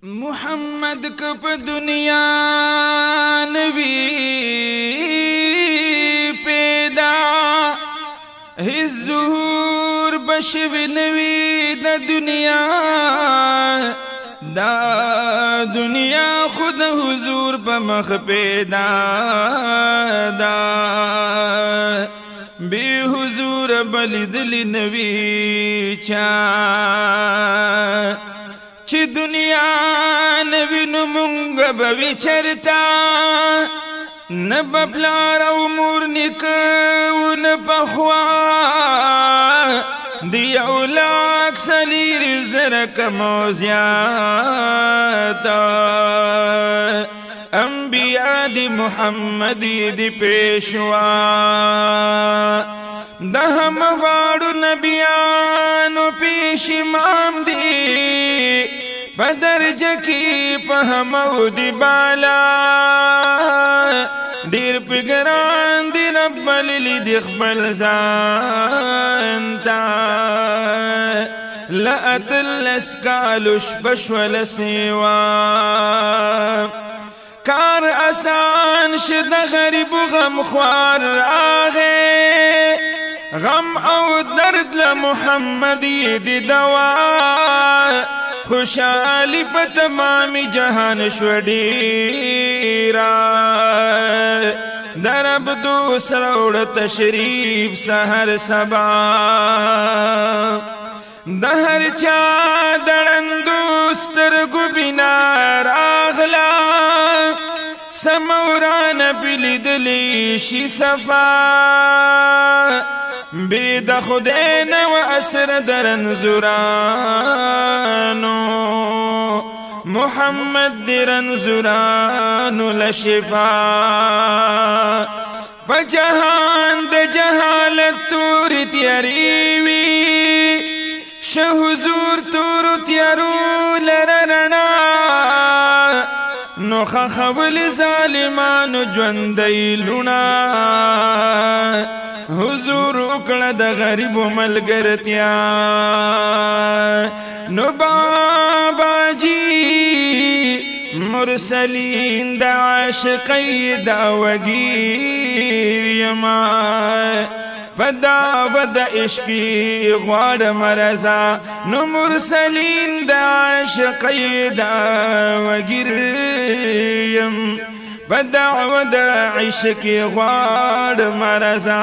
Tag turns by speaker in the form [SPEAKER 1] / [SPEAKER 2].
[SPEAKER 1] محمد کپ دنیا نبی پیدا ہز ظہور بشو نوی دا دنیا خود حضور پمخ پیدا دا بے حضور بلدلی نوی چا چی دنیا نوی نمونگ بوی چرتا نبا پلار و مور نکو نپخوا دی اولاک سلیر زرک موزیاتا انبیاء دی محمدی دی پیشوا دا ہم غاڑو نبیانو پیش امام دی پدرجہ کی پہمو دی بالا دیر پگران دی رب لیلی دی خبل زانتا لأت الاسکالش بشول سیوا کار آسان شد غریب غم خوار آگے غم او درد لمحمدی دی دوا خوشحالی پا تمامی جہان شوڈیرا درب دوسر اوڑ تشریف سہر سبا دہر چا دڑندوستر گبینار آغلا سموران بلی دلیشی صفا بید خودین و اسر درن زرانو محمد درن زرانو لشفا پجہان د جہالت توری تیاریوی شہزور تورو تیارو لررنا نو خخول ظالمانو جوندی لنا حضور اکڑا دا غریب و ملگرتیا نو بابا جی مرسلین دا عاشقی دا وگیر یما فدا فدا عشقی غوار مرزا نو مرسلین دا عاشقی دا وگیر یم فدعوة عشق غوار مرزا